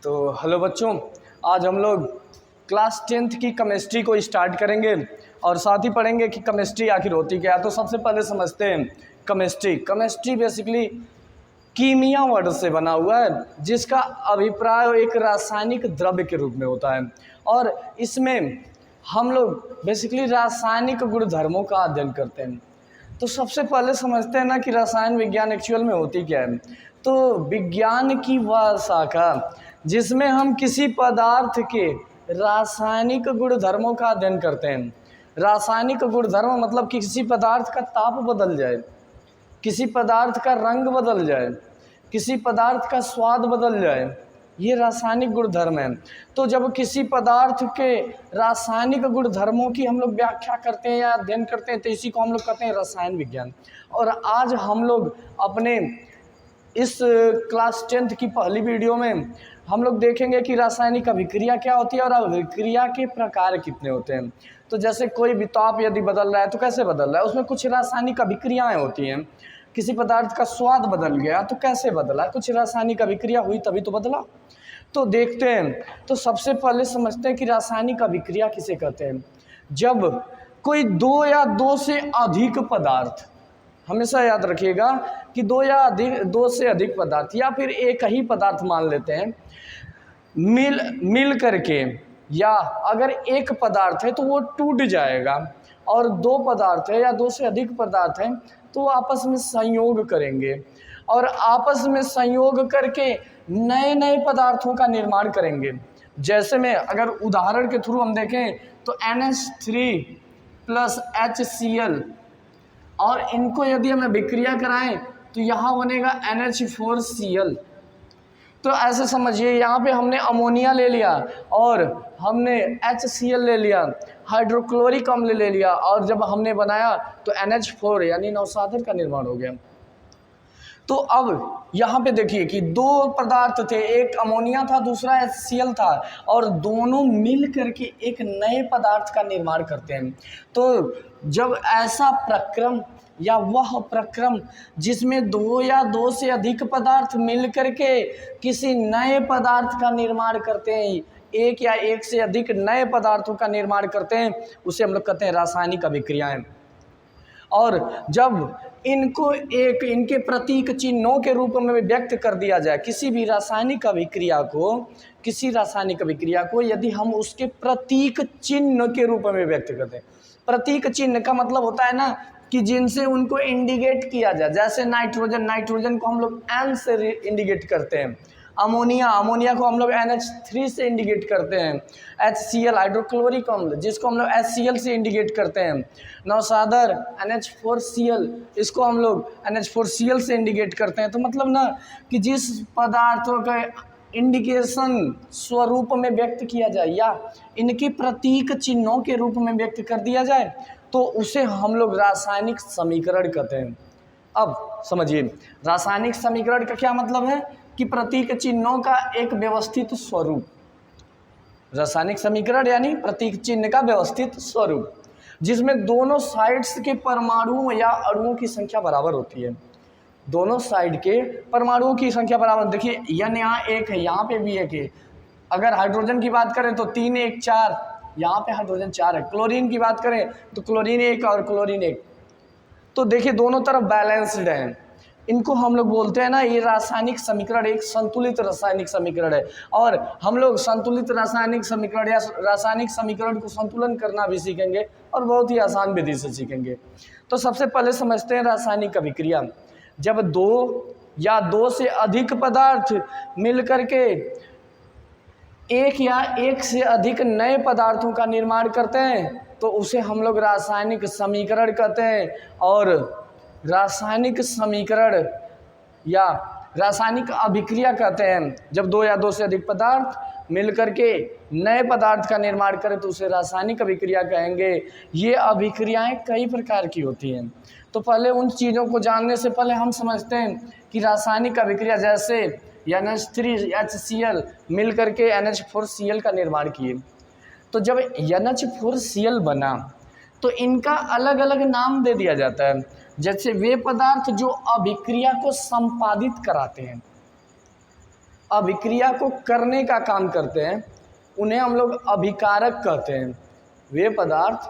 तो हेलो बच्चों, आज हम लोग क्लास 10th की केमिस्ट्री को स्टार्ट करेंगे और साथ ही पढ़ेंगे कि केमिस्ट्री आखिर होती क्या है। तो सबसे पहले समझते हैं केमिस्ट्री बेसिकली कीमिया वर्ड से बना हुआ है, जिसका अभिप्राय एक रासायनिक द्रव्य के रूप में होता है और इसमें हम लोग बेसिकली रासायनिक गुणधर्मों का अध्ययन करते हैं। तो सबसे पहले समझते हैं ना कि रसायन विज्ञान एक्चुअल में होती क्या है। तो विज्ञान की वह शाखा जिसमें हम किसी पदार्थ के रासायनिक गुणधर्मों का अध्ययन करते हैं। रासायनिक गुणधर्म मतलब कि किसी पदार्थ का ताप बदल जाए, किसी पदार्थ का रंग बदल जाए, किसी पदार्थ का स्वाद बदल जाए, ये रासायनिक गुणधर्म है। तो जब किसी पदार्थ के रासायनिक गुणधर्मों की हम लोग व्याख्या करते हैं या अध्ययन करते हैं तो इसी को हम लोग कहते हैं रसायन विज्ञान। और आज हम लोग अपने इस क्लास 10th की पहली वीडियो में हम लोग देखेंगे कि रासायनिक अभिक्रिया क्या होती है और अभिक्रिया के प्रकार कितने होते हैं। तो जैसे कोई भी ताप यदि बदल रहा है तो कैसे बदल रहा है, उसमें कुछ रासायनिक अभिक्रियाएं होती हैं। किसी पदार्थ का स्वाद बदल गया तो कैसे बदला, कुछ रासायनिक अभिक्रिया हुई तभी तो बदला। तो देखते हैं, तो सबसे पहले समझते हैं कि रासायनिक अभिक्रिया किसे कहते हैं। जब कोई दो या दो से अधिक पदार्थ, हमेशा याद रखिएगा कि दो से अधिक पदार्थ या फिर एक ही पदार्थ मान लेते हैं, मिल करके, या अगर एक पदार्थ है तो वो टूट जाएगा और दो पदार्थ है या दो से अधिक पदार्थ हैं तो वो आपस में संयोग करेंगे और आपस में संयोग करके नए नए पदार्थों का निर्माण करेंगे। जैसे में अगर उदाहरण के थ्रू हम देखें तो NH3 प्लस HCl और इनको यदि हमें विक्रिया कराएं तो यहाँ बनेगा NH4Cl। तो ऐसे समझिए, यहाँ पे हमने अमोनिया ले लिया और हमने HCl ले लिया, हाइड्रोक्लोरिक अम्ल ले लिया और जब हमने बनाया तो NH4 यानी नौसादर का निर्माण हो गया। तो अब यहाँ पे देखिए कि दो पदार्थ थे, एक अमोनिया था दूसरा HCl था और दोनों मिल करके एक नए पदार्थ का निर्माण करते हैं। तो जब ऐसा प्रक्रम या वह प्रक्रम जिसमें दो या दो से अधिक पदार्थ मिल करके किसी नए पदार्थ का निर्माण करते हैं, एक या एक से अधिक नए पदार्थों का निर्माण करते हैं, उसे हम लोग कहते हैं रासायनिक अभिक्रियाएं। और जब इनके प्रतीक चिन्हों के रूप में व्यक्त कर दिया जाए, किसी रासायनिक अभिक्रिया को यदि हम उसके प्रतीक चिन्ह के रूप में व्यक्त करते हैं। प्रतीक चिन्ह का मतलब होता है ना कि जिनसे उनको इंडिकेट किया जाए। जैसे नाइट्रोजन को हम लोग N से इंडिकेट करते हैं, अमोनिया को हम लोग NH3 से इंडिकेट करते हैं, HCl हाइड्रोक्लोरिक अम्ल जिसको हम लोग HCl से इंडिकेट करते हैं, नौसादर NH4Cl इसको हम लोग NH4Cl से इंडिकेट करते हैं। तो मतलब ना कि जिस पदार्थों का इंडिकेशन स्वरूप में व्यक्त किया जाए या इनके प्रतीक चिन्हों के रूप में व्यक्त कर दिया जाए तो उसे हम लोग रासायनिक समीकरण कहते हैं। अब समझिए, रासायनिक समीकरण का क्या मतलब है कि प्रतीक चिन्हों का एक व्यवस्थित स्वरूप। रासायनिक समीकरण यानी प्रतीक चिन्ह का व्यवस्थित स्वरूप जिसमें दोनों साइड्स के परमाणुओं या अणुओं की संख्या बराबर होती है। दोनों साइड के परमाणुओं की संख्या बराबर, देखिए N यहाँ एक है, यहाँ पे भी एक है। अगर हाइड्रोजन की बात करें तो 3 1 4, यहाँ पे हाइड्रोजन 4 है। क्लोरीन की बात करें तो क्लोरीन 1 और क्लोरीन 1। तो देखिए दोनों तरफ बैलेंस्ड हैं। इनको हम लोग बोलते हैं ना, ये रासायनिक समीकरण एक संतुलित रासायनिक समीकरण है। और हम लोग संतुलित रासायनिक समीकरण या रासायनिक समीकरण को संतुलन करना भी सीखेंगे और बहुत ही आसान विधि से सीखेंगे। तो सबसे पहले समझते हैं रासायनिक अभिक्रिया। जब दो या दो से अधिक पदार्थ मिल करके एक या एक से अधिक नए पदार्थों का निर्माण करते हैं तो उसे हम लोग रासायनिक समीकरण कहते हैं। और रासायनिक समीकरण या रासायनिक अभिक्रिया कहते हैं जब दो या दो से अधिक पदार्थ मिल करके नए पदार्थ का निर्माण करें तो उसे रासायनिक अभिक्रिया कहेंगे। ये अभिक्रियाएं कई प्रकार की होती हैं। तो पहले उन चीज़ों को जानने से पहले हम समझते हैं कि रासायनिक अभिक्रिया जैसे NH3 HCl मिल करके NH4Cl का निर्माण किए। तो जब NH4Cl बना तो इनका अलग अलग नाम दे दिया जाता है। जैसे वे पदार्थ जो अभिक्रिया को संपादित कराते हैं, अभिक्रिया को करने का काम करते हैं उन्हें हम लोग अभिकारक कहते हैं। वे पदार्थ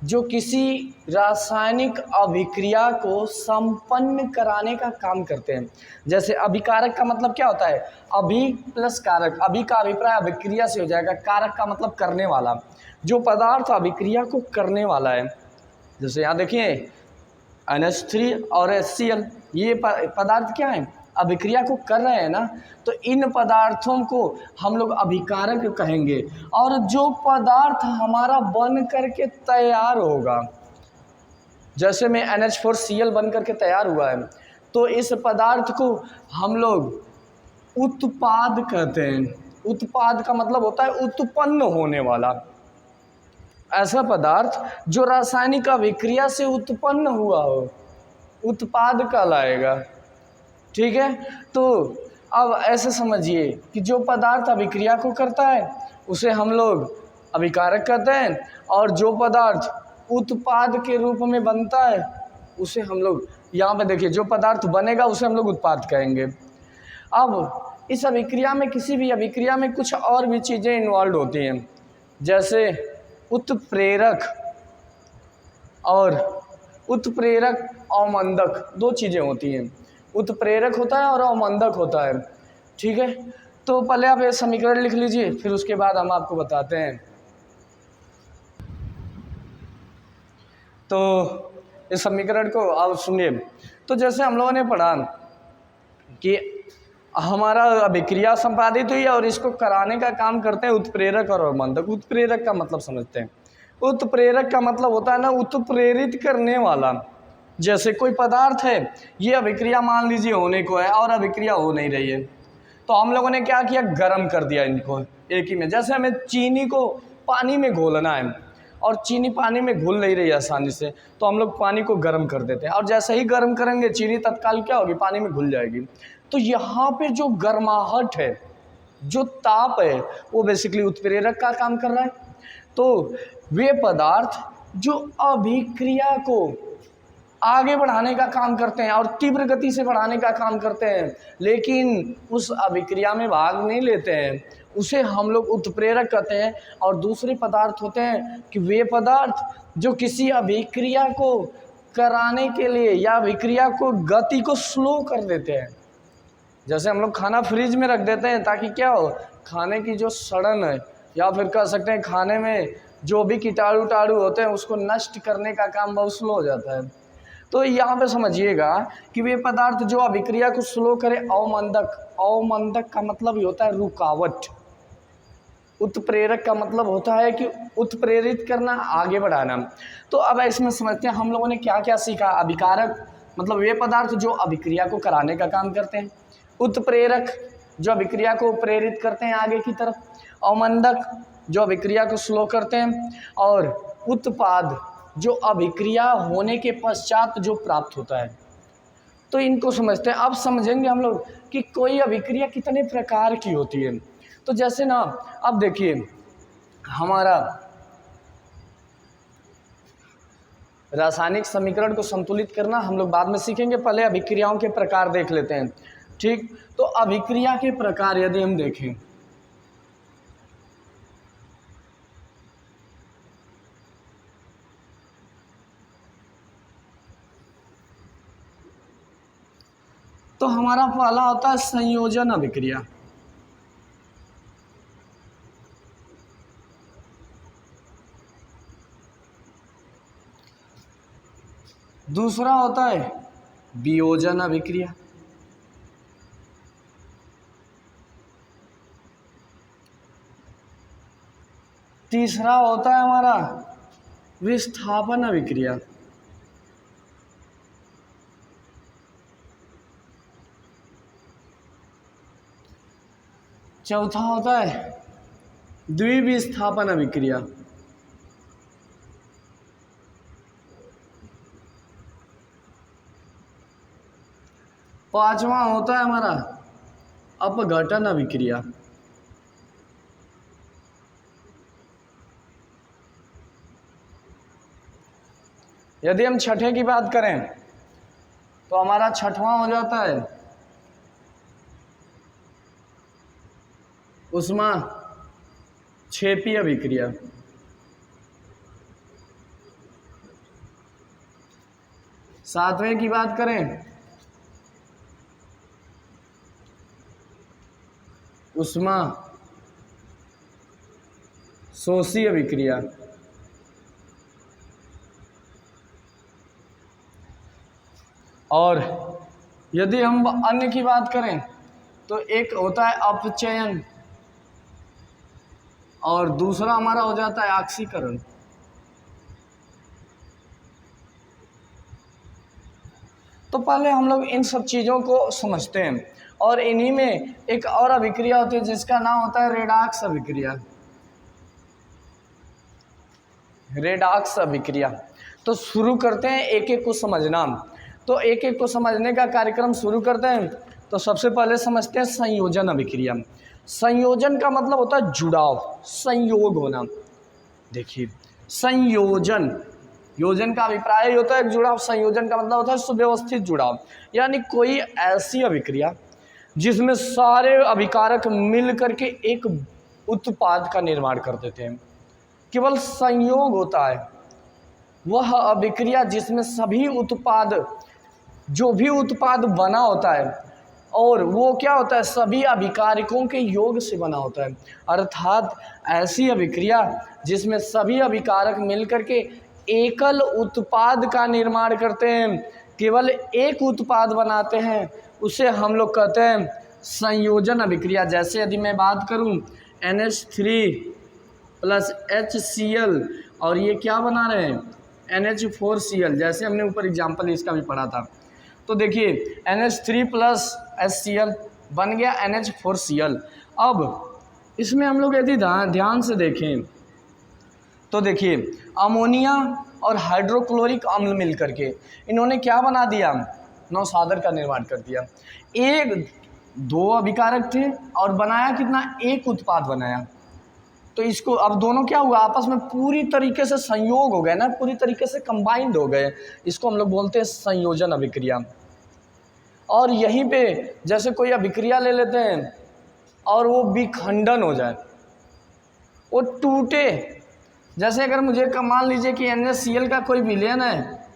जो किसी रासायनिक अभिक्रिया को संपन्न कराने का काम करते हैं। जैसे अभिकारक का मतलब क्या होता है, अभि प्लस कारक, अभि का अभिप्राय अभिक्रिया से हो जाएगा, कारक का मतलब करने वाला। जो पदार्थ अभिक्रिया को करने वाला है, जैसे यहाँ देखिए NH3 और HCl, ये पदार्थ क्या है, अभिक्रिया को कर रहे हैं ना, तो इन पदार्थों को हम लोग अभिकारक कहेंगे। और जो पदार्थ हमारा बन करके तैयार होगा, जैसे में NH4Cl बन करके तैयार हुआ है, तो इस पदार्थ को हम लोग उत्पाद कहते हैं। उत्पाद का मतलब होता है उत्पन्न होने वाला। ऐसा पदार्थ जो रासायनिक अभिक्रिया से उत्पन्न हुआ हो, उत्पाद कहलाएगा। ठीक है, तो अब ऐसे समझिए कि जो पदार्थ अभिक्रिया को करता है उसे हम लोग अभिकारक कहते हैं, और जो पदार्थ उत्पाद के रूप में बनता है उसे हम लोग, यहाँ पे देखिए, जो पदार्थ बनेगा उसे हम लोग उत्पाद कहेंगे। अब इस अभिक्रिया में, किसी भी अभिक्रिया में कुछ और भी चीज़ें इन्वॉल्व होती हैं, जैसे उत्प्रेरक और उत्प्रेरक अवमंदक, दो चीज़ें होती हैं। उत्प्रेरक होता है और अवमंदक होता है। ठीक है, तो पहले आप ये समीकरण लिख लीजिए, फिर उसके बाद हम आपको बताते हैं। तो इस समीकरण को आप सुनिए। तो जैसे हम लोगों ने पढ़ा कि हमारा अभिक्रिया संपादित हुई और इसको कराने का काम करते हैं उत्प्रेरक और अवमंदक। उत्प्रेरक का मतलब समझते हैं। उत्प्रेरक का मतलब होता है ना, उत्प्रेरित करने वाला। जैसे कोई पदार्थ है, ये अभिक्रिया मान लीजिए होने को है और अभिक्रिया हो नहीं रही है, तो हम लोगों ने क्या किया, गर्म कर दिया इनको एक ही में। जैसे हमें चीनी को पानी में घोलना है और चीनी पानी में घुल नहीं रही है आसानी से, तो हम लोग पानी को गर्म कर देते हैं, और जैसे ही गर्म करेंगे चीनी तत्काल क्या होगी, पानी में घुल जाएगी। तो यहाँ पे जो गर्माहट है, जो ताप है, वो बेसिकली उत्प्रेरक का काम कर रहा है। तो वे पदार्थ जो अभिक्रिया को आगे बढ़ाने का काम करते हैं और तीव्र गति से बढ़ाने का काम करते हैं, लेकिन उस अभिक्रिया में भाग नहीं लेते हैं, उसे हम लोग उत्प्रेरक कहते हैं। और दूसरे पदार्थ होते हैं कि वे पदार्थ जो किसी अभिक्रिया को कराने के लिए या अभिक्रिया को गति को स्लो कर देते हैं। जैसे हम लोग खाना फ्रिज में रख देते हैं ताकि क्या हो, खाने की जो सड़न है, या फिर कह सकते हैं खाने में जो भी कीटाणु टाड़ू होते हैं उसको नष्ट करने का काम बहुत स्लो हो जाता है। तो यहाँ पे समझिएगा कि वे पदार्थ जो अभिक्रिया को स्लो करे, अवमंदक। अवमंदक का मतलब ही होता है रुकावट। उत्प्रेरक का मतलब होता है कि उत्प्रेरित करना, आगे बढ़ाना। तो अब इसमें समझते हैं हम लोगों ने क्या क्या सीखा। अभिकारक मतलब वे पदार्थ जो अभिक्रिया को कराने का काम करते हैं। उत्प्रेरक जो अभिक्रिया को प्रेरित करते हैं आगे की तरफ। अवमंदक जो अभिक्रिया को स्लो करते हैं। और उत्पाद जो अभिक्रिया होने के पश्चात जो प्राप्त होता है। तो इनको समझते हैं। अब समझेंगे हम लोग कि कोई अभिक्रिया कितने प्रकार की होती है। तो जैसे ना, अब देखिए, हमारा रासायनिक समीकरण को संतुलित करना हम लोग बाद में सीखेंगे, पहले अभिक्रियाओं के प्रकार देख लेते हैं। ठीक, तो अभिक्रिया के प्रकार यदि हम देखें, तो हमारा पहला होता है संयोजन अभिक्रिया। दूसरा होता है वियोजन अभिक्रिया। तीसरा होता है हमारा विस्थापन अभिक्रिया। चौथा होता है द्विविस्थापन अभिक्रिया। पांचवा होता है हमारा अपघटन अभिक्रिया। यदि हम छठे की बात करें तो हमारा छठवां हो जाता है उष्मा क्षेपीय अभिक्रिया। सातवें की बात करें, उष्मा शोषी अभिक्रिया। और यदि हम अन्य की बात करें तो एक होता है अपचयन और दूसरा हमारा हो जाता है ऑक्सीकरण। तो पहले हम लोग इन सब चीज़ों को समझते हैं और इन्हीं में एक और अभिक्रिया होती है जिसका नाम होता है रेडॉक्स अभिक्रिया। रेडॉक्स अभिक्रिया। तो शुरू करते हैं एक एक को समझना। तो एक एक को समझने का कार्यक्रम शुरू करते हैं। तो सबसे पहले समझते हैं संयोजन अभिक्रिया। संयोजन का मतलब होता है जुड़ाव, संयोग होना। देखिए संयोजन, योजन का अभिप्राय होता है जुड़ाव, संयोजन का मतलब होता है सुव्यवस्थित जुड़ाव। यानी कोई ऐसी अभिक्रिया जिसमें सारे अभिकारक मिल करके एक उत्पाद का निर्माण कर देते हैं। केवल संयोग होता है वह अभिक्रिया जिसमें सभी उत्पाद, जो भी उत्पाद बना होता है और वो क्या होता है, सभी अभिकारकों के योग से बना होता है। अर्थात ऐसी अभिक्रिया जिसमें सभी अभिकारक मिलकर के एकल उत्पाद का निर्माण करते हैं, केवल एक उत्पाद बनाते हैं, उसे हम लोग कहते हैं संयोजन अभिक्रिया। जैसे यदि मैं बात करूं NH3 प्लस HCl और ये क्या बना रहे हैं NH4Cl, जैसे हमने ऊपर एग्जाम्पल इसका भी पढ़ा था। तो देखिए NH3 प्लस HCl बन गया NH4Cl। अब इसमें हम लोग यदि ध्यान से देखें तो देखिए अमोनिया और हाइड्रोक्लोरिक अम्ल मिल करके इन्होंने क्या बना दिया, नौसादर का निर्माण कर दिया। एक दो अभिकारक थे और बनाया कितना, एक उत्पाद बनाया। तो इसको अब दोनों क्या हुआ, आपस में पूरी तरीके से संयोग हो गए ना, पूरी तरीके से कंबाइंड हो गए। इसको हम लोग बोलते हैं संयोजन अभिक्रिया। और यहीं पे जैसे कोई अभिक्रिया ले लेते हैं और वो विखंडन हो जाए, वो टूटे। जैसे अगर मुझे मान लीजिए कि NaCl का कोई विलयन है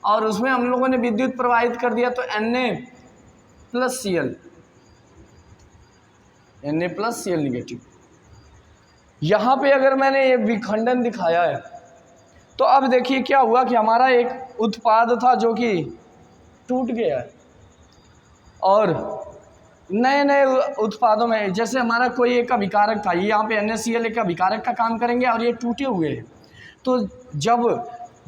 और उसमें हम लोगों ने विद्युत प्रवाहित कर दिया तो Na+Cl, Na+Cl निगेटिव। यहाँ पे अगर मैंने ये विखंडन दिखाया है तो अब देखिए क्या हुआ कि हमारा एक उत्पाद था जो कि टूट गया है और नए नए उत्पादों में जैसे हमारा कोई एक अभिकारक था, ये यहाँ पे NaCl एक अभिकारक का काम करेंगे और ये टूटे हुए हैं। तो जब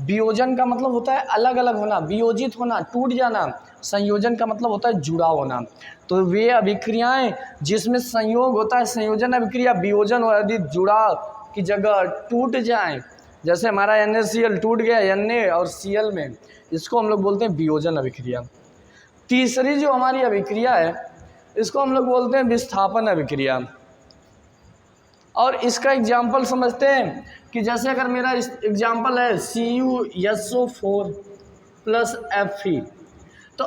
वियोजन का मतलब होता है अलग अलग होना, वियोजित होना, टूट जाना। संयोजन का मतलब होता है जुड़ा होना। तो वे अभिक्रियाएं जिसमें संयोग होता है संयोजन अभिक्रिया, वियोजन हो यदि जुड़ा की जगह टूट जाए, जैसे हमारा NaCl टूट गया Na और Cl में, इसको हम लोग बोलते हैं वियोजन अभिक्रिया। तीसरी जो हमारी अभिक्रिया है इसको हम लोग बोलते हैं विस्थापन अभिक्रिया। और इसका एग्जाम्पल समझते हैं कि जैसे अगर मेरा एग्जाम्पल है CuSO4 प्लस Fe, तो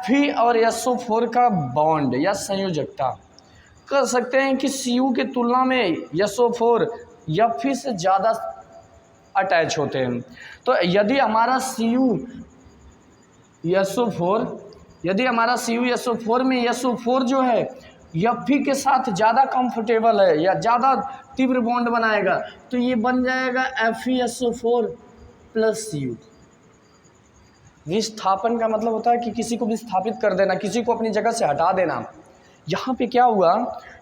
Fe और SO4 का बॉन्ड या संयोजकता कर सकते हैं कि Cu के तुलना में SO4 Fe से ज़्यादा अटैच होते हैं। तो यदि हमारा CuSO4 में SO4 जो है Fe के साथ ज़्यादा कंफर्टेबल है या ज़्यादा तीव्र बॉन्ड बनाएगा, तो ये बन जाएगा FeSO4 प्लस Cu। विस्थापन का मतलब होता है कि किसी को विस्थापित कर देना, किसी को अपनी जगह से हटा देना। यहाँ पे क्या हुआ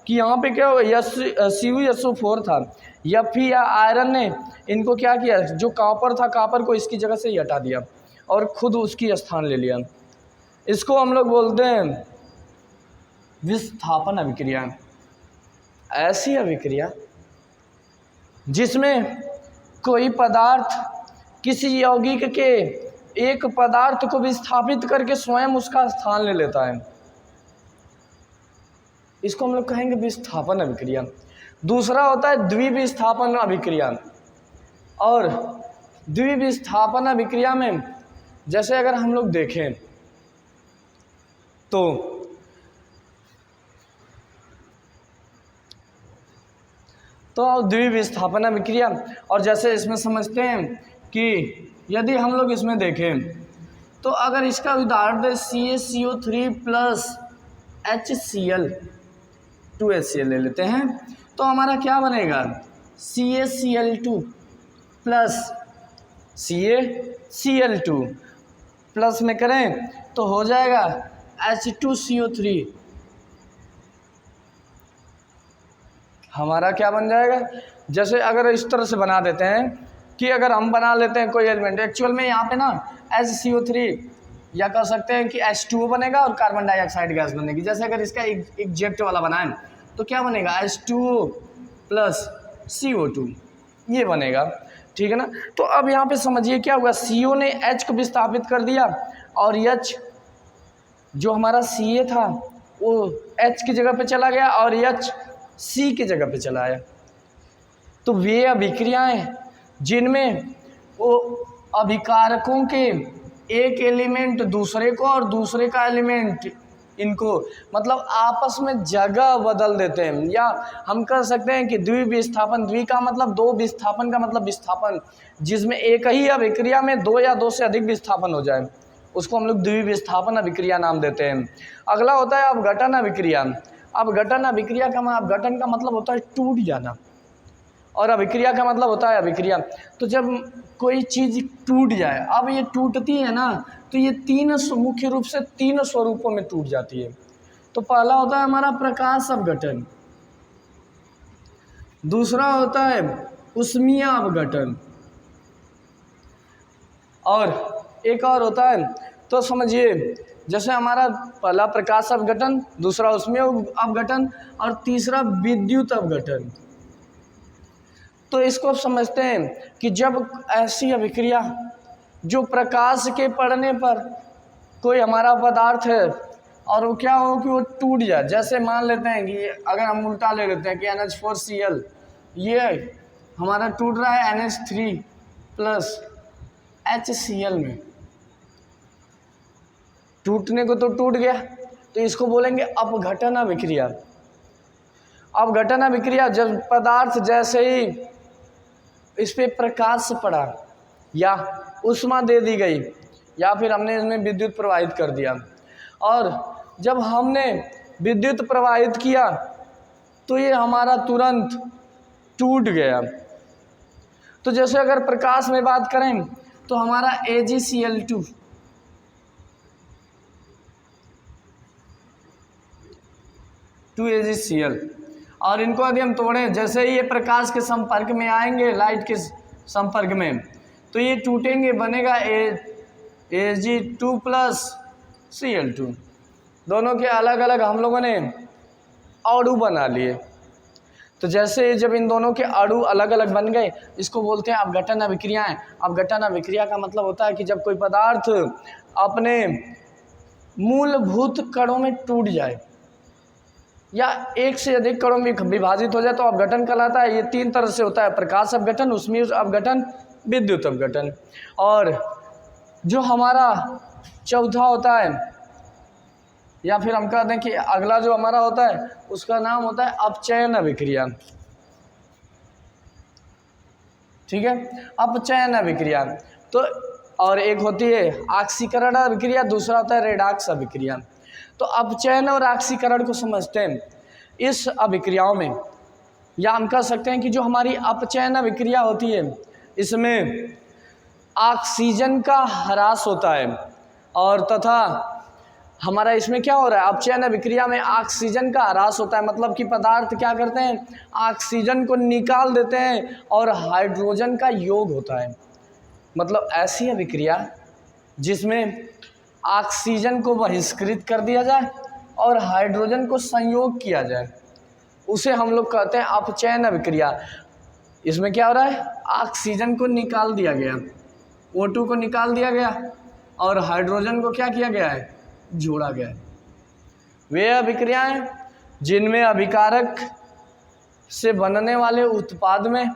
कि यहाँ पे क्या हुआ, CuSO4 था, Fe या आयरन ने इनको क्या किया, जो कॉपर था कॉपर को इसकी जगह से ही हटा दिया और खुद उसकी स्थान ले लिया। इसको हम लोग बोलते हैं विस्थापन अभिक्रिया। ऐसी अभिक्रिया जिसमें कोई पदार्थ किसी यौगिक के एक पदार्थ को विस्थापित करके स्वयं उसका स्थान ले लेता है, इसको हम लोग कहेंगे विस्थापन अभिक्रिया। दूसरा होता है द्विविस्थापन अभिक्रिया। और द्विविस्थापन अभिक्रिया में जैसे अगर हम लोग देखें तो तो द्विविस्थापन अभिक्रिया। और जैसे इसमें समझते हैं कि यदि हम लोग इसमें देखें तो अगर इसका उदाहरण दें CaCO3 प्लस HCl 2HCl ले लेते हैं, तो हमारा क्या बनेगा CaCl2 प्लस CaCl2 प्लस में करें तो हो जाएगा H2CO3। हमारा क्या बन जाएगा, जैसे अगर इस तरह से बना देते हैं कि अगर हम बना लेते हैं कोई एलिमेंट, एक्चुअल में यहाँ पे ना HCO3 या कह सकते हैं कि H2O बनेगा और कार्बन डाइऑक्साइड गैस बनेगी। जैसे अगर इसका एग्जैक्ट वाला बनाएं तो क्या बनेगा H2O प्लस CO2 ये बनेगा, ठीक है ना। तो अब यहाँ पे समझिए क्या हुआ, CO ने H को विस्थापित कर दिया और H जो हमारा Ca था वो H की जगह पे चला गया और H C की जगह पे चला आया। तो वे अभिक्रियाएं जिनमें वो अभिकारकों के एक एलिमेंट दूसरे को और दूसरे का एलिमेंट इनको मतलब आपस में जगह बदल देते हैं, या हम कह सकते हैं कि द्विविस्थापन, द्वि का मतलब दो, विस्थापन का मतलब विस्थापन, जिसमें एक ही अभिक्रिया में दो या दो से अधिक विस्थापन हो जाए उसको हम लोग द्विविस्थापन अभिक्रिया नाम देते हैं। अगला होता है अपघटन अभिक्रिया। अपघटन अभिक्रिया का अपघटन का मतलब होता है टूट जाना और अभिक्रिया का मतलब होता है अभिक्रिया। तो जब कोई चीज़ टूट जाए, अब ये टूटती है ना तो ये मुख्य रूप से तीन स्वरूपों में टूट जाती है। तो पहला होता है हमारा प्रकाश अपघटन, दूसरा होता है उष्मीय अपघटन और एक और होता है, तो समझिए जैसे हमारा पहला प्रकाश अपघटन, दूसरा उष्मीय अपघटन और तीसरा विद्युत अपघटन। तो इसको समझते हैं कि जब ऐसी अभिक्रिया जो प्रकाश के पड़ने पर कोई हमारा पदार्थ है और वो क्या हो कि वो टूट जाए, जैसे मान लेते हैं कि अगर हम उल्टा ले लेते हैं कि NH4Cl ये हमारा टूट रहा है NH3 प्लस HCl में, टूटने को तो टूट गया, तो इसको बोलेंगे अपघटन अभिक्रिया। अपघटन अभिक्रिया जब पदार्थ जैसे ही इस पे प्रकाश पड़ा या उष्मा दे दी गई या फिर हमने इसमें विद्युत प्रवाहित कर दिया, और जब हमने विद्युत प्रवाहित किया तो ये हमारा तुरंत टूट गया। तो जैसे अगर प्रकाश में बात करें तो हमारा AgCl2 2AgCl, और इनको यदि हम तोड़ें, जैसे ही ये प्रकाश के संपर्क में आएंगे, लाइट के संपर्क में, तो ये टूटेंगे, बनेगा Ag2 प्लस Cl2। दोनों के अलग अलग हम लोगों ने अणु बना लिए। तो जैसे जब इन दोनों के अणु अलग अलग बन गए, इसको बोलते हैं अपघटन अभिक्रियाएं। अपघटन अभिक्रिया का मतलब होता है कि जब कोई पदार्थ अपने मूलभूत कणों में टूट जाए या एक से अधिक कणों में विभाजित हो जाए तो अपघटन कहलाता है। ये तीन तरह से होता है, प्रकाश अपघटन, उष्मीय अपघटन, विद्युत अपघटन। और जो हमारा चौथा होता है या फिर हम कहते हैं कि अगला जो हमारा होता है उसका नाम होता है अपचयन अभिक्रिया, ठीक है, अपचयन अभिक्रिया। तो और एक होती है ऑक्सीकरण अभिक्रिया, दूसरा होता है रेडॉक्स अभिक्रिया। तो अपचयन और ऑक्सीकरण को समझते हैं। इस अभिक्रियाओं में या हम कह सकते हैं कि जो हमारी अपचयन अभिक्रिया होती है इसमें ऑक्सीजन का ह्रास होता है और तथा हमारा इसमें क्या हो रहा है, अपचयन अभिक्रिया में ऑक्सीजन का ह्रास होता है। मतलब कि पदार्थ क्या करते हैं, ऑक्सीजन को निकाल देते हैं और हाइड्रोजन का योग होता है। मतलब ऐसी अभिक्रिया जिसमें ऑक्सीजन को बहिष्कृत कर दिया जाए और हाइड्रोजन को संयोग किया जाए, उसे हम लोग कहते हैं अपचयन अभिक्रिया। इसमें क्या हो रहा है, ऑक्सीजन को निकाल दिया गया, O2 को निकाल दिया गया और हाइड्रोजन को क्या किया गया है, जोड़ा गया है। वे अभिक्रियाएं जिनमें अभिकारक से बनने वाले उत्पाद में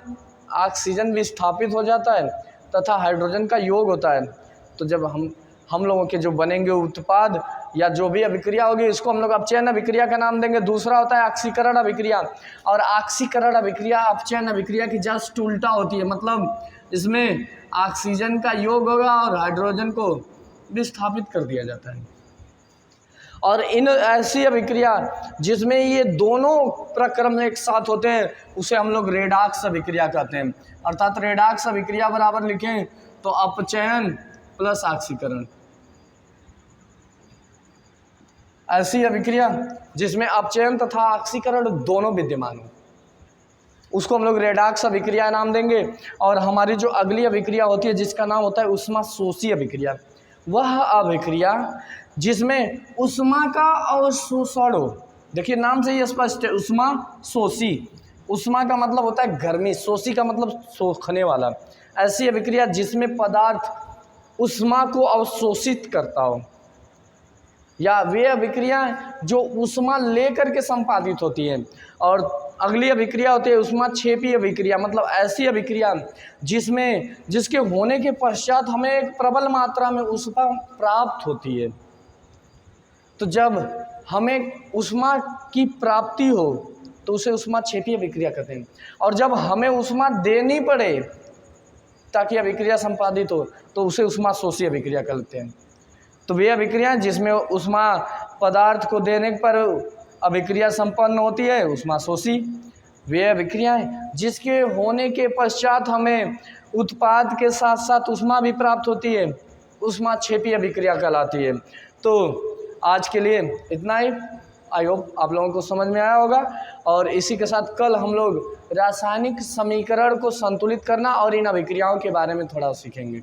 ऑक्सीजन विस्थापित हो जाता है तथा हाइड्रोजन का योग होता है। तो जब हम लोगों के जो बनेंगे उत्पाद या जो भी अभिक्रिया होगी इसको हम लोग अपचयन अभिक्रिया का नाम देंगे। दूसरा होता है ऑक्सीकरण अभिक्रिया, और ऑक्सीकरण अभिक्रिया अपचयन अभिक्रिया की जस्ट उल्टा होती है, मतलब इसमें ऑक्सीजन का योग होगा और हाइड्रोजन को विस्थापित कर दिया जाता है। और इन ऐसी अभिक्रिया जिसमें ये दोनों प्रक्रम एक साथ होते हैं उसे हम लोग रेडॉक्स अभिक्रिया कहते हैं। अर्थात रेडॉक्स अभिक्रिया बराबर लिखें तो अपचयन प्लस ऑक्सीकरण। ऐसी अभिक्रिया जिसमें अपचयन तथा ऑक्सीकरण दोनों विद्यमान हो उसको हम लोग रेडॉक्स अभिक्रिया नाम देंगे। और हमारी जो अगली अभिक्रिया होती है जिसका नाम होता है ऊष्माशोषी अभिक्रिया, वह अभिक्रिया जिसमें ऊष्मा का अवशोषण हो। देखिए नाम से ही स्पष्ट है, ऊष्माशोषी। ऊष्मा का मतलब होता है गर्मी, शोषी का मतलब सोखने वाला। ऐसी अभिक्रिया जिसमें पदार्थ ऊष्मा को अवशोषित करता हो, या वे अभिक्रिया जो ऊष्मा लेकर के संपादित होती हैं। और अगली अभिक्रिया होती है ऊष्माक्षेपी अभिक्रिया, मतलब ऐसी अभिक्रिया जिसके होने के पश्चात हमें एक प्रबल मात्रा में ऊष्मा प्राप्त होती है। तो जब हमें ऊष्मा की प्राप्ति हो तो उसे ऊष्माक्षेपी अभिक्रिया कहते हैं। और जब हमें ऊष्मा देनी पड़े ताकि अभिक्रिया संपादित हो तो उसे ऊष्माशोषी अभिक्रिया कहते हैं। तो वे अभिक्रिया जिसमें ऊष्मा पदार्थ को देने पर अभिक्रिया संपन्न होती है ऊष्माशोषी। वे अभिक्रियाएं जिसके होने के पश्चात हमें उत्पाद के साथ साथ ऊष्मा भी प्राप्त होती है ऊष्माक्षेपी अभिक्रिया कहलाती है। तो आज के लिए इतना ही। आई होप आप लोगों को समझ में आया होगा। और इसी के साथ कल हम लोग रासायनिक समीकरण को संतुलित करना और इन अभिक्रियाओं के बारे में थोड़ा सीखेंगे।